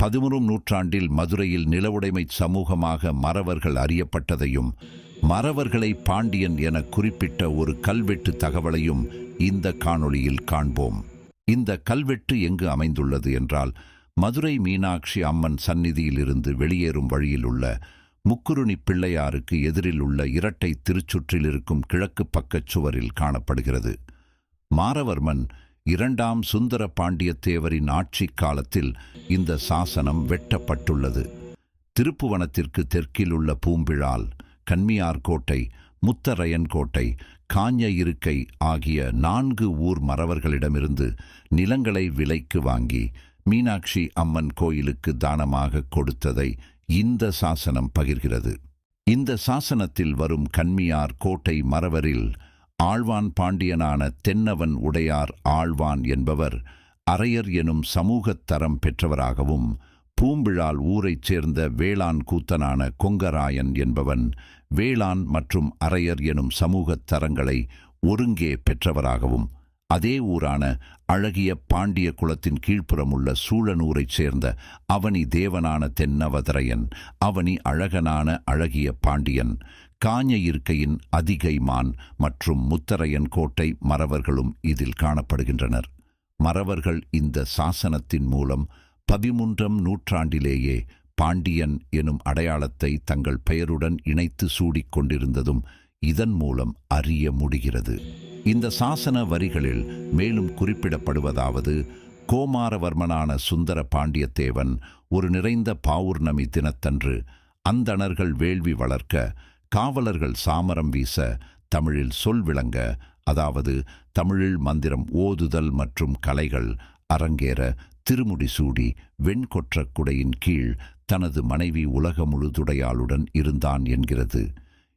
11ஆம் நூற்றாண்டில் மதுரையில் நிலவுடைமை சமூகமாக மறவர்கள் அறியப்பட்டதையும் மறவர்களை பாண்டியன் என குறிப்பிட்ட ஒரு கல்வெட்டு தகவலையும் இந்த காணொளியில் காண்போம். இந்த கல்வெட்டு எங்கு அமைந்துள்ளது என்றால் மதுரை மீனாட்சி அம்மன் சந்நிதியிலிருந்து வெளியேறும் வழியில் உள்ள முக்குருணி பிள்ளையாருக்கு எதிரில் உள்ள இரட்டை திருச்சுற்றில் இருக்கும் கிழக்கு பக்கச் சுவரில் காணப்படுகிறது. மாறவர்மன் 2ஆம் சுந்தர பாண்டியத்தேவரின் ஆட்சி காலத்தில் இந்த சாசனம் வெட்டப்பட்டுள்ளது. திருப்புவனத்திற்கு தெற்கில் உள்ள பூம்பிழால், கன்மியார் கோட்டை, முத்தரையன் கோட்டை, காஞ்ச இருக்கை ஆகிய 4 ஊர் மறவர்களிடமிருந்து நிலங்களை விலைக்கு வாங்கி மீனாட்சி அம்மன் கோயிலுக்கு தானமாக கொடுத்ததை இந்த சாசனம் பகிர்கிறது. இந்த சாசனத்தில் வரும் கன்மியார் கோட்டை மறவரில் ஆழ்வான் பாண்டியனான தென்னவன் உடையார் ஆழ்வான் என்பவர் அரையர் எனும் சமூகத் தரம் பெற்றவராகவும், பூம்பிழால் ஊரைச் சேர்ந்த வேளாண் கூத்தனான கொங்கராயன் என்பவன் வேளாண் மற்றும் அரையர் எனும் சமூகத் தரங்களை ஒருங்கே பெற்றவராகவும், அதே ஊரான அழகிய பாண்டிய குலத்தின் கீழ்ப்புறம் உள்ள சூழனூரைச் சேர்ந்த அவனி தேவனான தென்னவதரையன், அவனி அழகனான அழகிய பாண்டியன், காஞ்ச இருக்கையின் அதிகைமான் மற்றும் முத்தரையன் கோட்டை மறவர்களும் இதில் காணப்படுகின்றனர். மறவர்கள் இந்த சாசனத்தின் மூலம் 13ஆம் நூற்றாண்டிலேயே பாண்டியன் எனும் அடையாளத்தை தங்கள் பெயருடன் இணைத்து சூடிக் கொண்டிருந்ததும் இதன் மூலம் அறிய முடிகிறது. இந்த சாசன வரிகளில் மேலும் குறிப்பிடப்படுவதாவது: கோமாரவர்மனான சுந்தர பாண்டியத்தேவன் ஒரு நிறைந்த பௌர்ணமி தினத்தன்று அந்தணர்கள் வேள்வி வளர்க்க, காவலர்கள் சாமரம் வீச, தமிழில் சொல் விளங்க, அதாவது தமிழில் மந்திரம் ஓதுதல் மற்றும் கலைகள் அரங்கேற, திருமுடி சூடி வெண்கொற்ற குடையின் கீழ் தனது மனைவி உலக முழுதுடையாளுடன் இருந்தான் என்கிறது.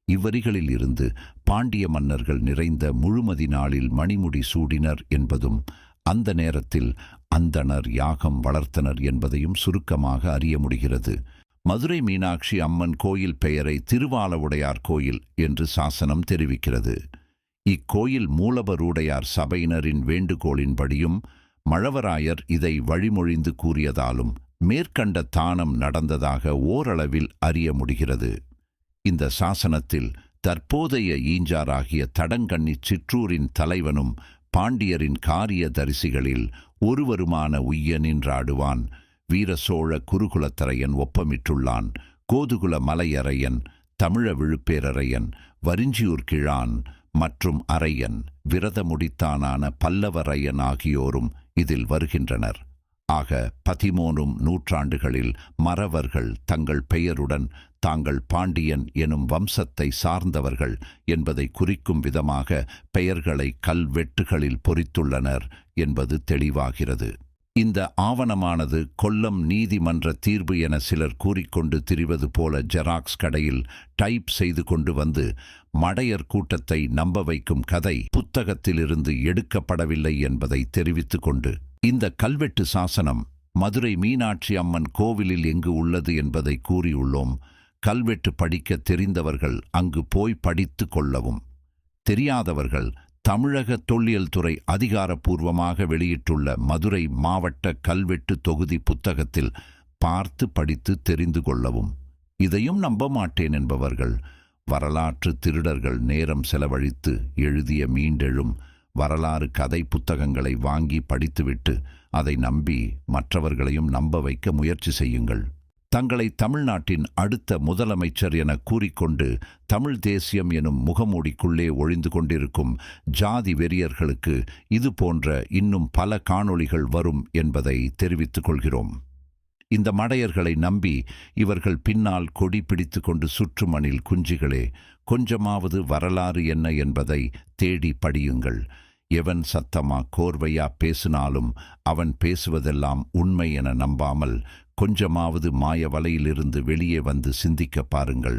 இவ்வரிகளில் இருந்து பாண்டிய மன்னர்கள் நிறைந்த முழுமதி நாளில் மணிமுடி சூடினர் என்பதும், அந்த நேரத்தில் அந்தணர் யாகம் வளர்த்தனர் என்பதையும் சுருக்கமாக அறிய முடிகிறது. மதுரை மீனாட்சி அம்மன் கோயில் பெயரை திருவாலவுடையார் கோயில் என்று சாசனம் தெரிவிக்கிறது. இக்கோயில் மூலவருடையார் சபையினரின் வேண்டுகோளின்படியும் மழவராயர் இதை வழிமொழிந்து கூறியதாலும் மேற்கண்ட தானம் நடந்ததாக ஓரளவில் அறிய முடிகிறது. இந்த சாசனத்தில் தற்போதைய ஈஞ்சாராகிய தடங்கண்ணி சிற்றூரின் தலைவனும் பாண்டியரின் காரிய தரிசிகளில் ஒருவருமான உய்ய நின்றாடுவான் வீர சோழ குருகுலத்தரையன் ஒப்பமிட்டுள்ளான். கோதுகுல மலையரையன், தமிழ விழுப்பேரரையன், வரிஞ்சியூர் கிழான் மற்றும் அரையன், விரத முடித்தானான பல்லவரையன் ஆகியோரும் இதில் வருகின்றனர். ஆக 13ஆம் நூற்றாண்டுகளில் மறவர்கள் தங்கள் பெயருடன் தாங்கள் பாண்டியன் எனும் வம்சத்தை சார்ந்தவர்கள் என்பதை குறிக்கும் விதமாக பெயர்களை கல்வெட்டுகளில் பொறித்துள்ளனர் என்பது தெளிவாகிறது. இந்த ஆவணமானது கொல்லம் நீதிமன்ற தீர்ப்பு என சிலர் கூறிக்கொண்டு திரிவது போல ஜெராக்ஸ் கடையில் டைப் செய்து கொண்டு வந்து மடையர் கூட்டத்தை நம்ப வைக்கும் கதை புத்தகத்திலிருந்து எடுக்கப்படவில்லை என்பதை தெரிவித்து கொண்டு, இந்த கல்வெட்டு சாசனம் மதுரை மீனாட்சி அம்மன் கோவிலில் எங்கு உள்ளது என்பதை கூறியுள்ளோம். கல்வெட்டு படிக்க தெரிந்தவர்கள் அங்கு போய் படித்து கொள்ளவும், தெரியாதவர்கள் தமிழக தொல்லியல் துறை அதிகாரப்பூர்வமாக வெளியிட்டுள்ள மதுரை மாவட்ட கல்வெட்டு தொகுதி புத்தகத்தில் பார்த்து படித்து தெரிந்து கொள்ளவும். இதையும் நம்ப மாட்டேன் என்பவர்கள் வரலாற்று திருடர்கள் நேரம் செலவழித்து எழுதிய மீண்டெழும் வரலாறு கதை புத்தகங்களை வாங்கி படித்துவிட்டு அதை நம்பி மற்றவர்களையும் நம்ப வைக்க முயற்சி செய்யுங்கள். தங்களை தமிழ்நாட்டின் அடுத்த முதலமைச்சர் என கூறிக்கொண்டு தமிழ் தேசியம் எனும் முகமூடிக்குள்ளே ஒழிந்து கொண்டிருக்கும் ஜாதி வெறியர்களுக்கு இது போன்ற இன்னும் பல காணொளிகள் வரும் என்பதை தெரிவித்துக் கொள்கிறோம். இந்த மடையர்களை நம்பி இவர்கள் பின்னால் கொடி பிடித்து கொண்டு சுற்றுமணில் குஞ்சிகளே, கொஞ்சமாவது வரலாறு என்ன என்பதை தேடி படியுங்கள். எவன் சத்தமா கோர்வையா பேசினாலும் அவன் பேசுவதெல்லாம் உண்மை என நம்பாமல் கொஞ்சமாவது மாய வலையிலிருந்து வெளியே வந்து சிந்திக்க பாருங்கள்.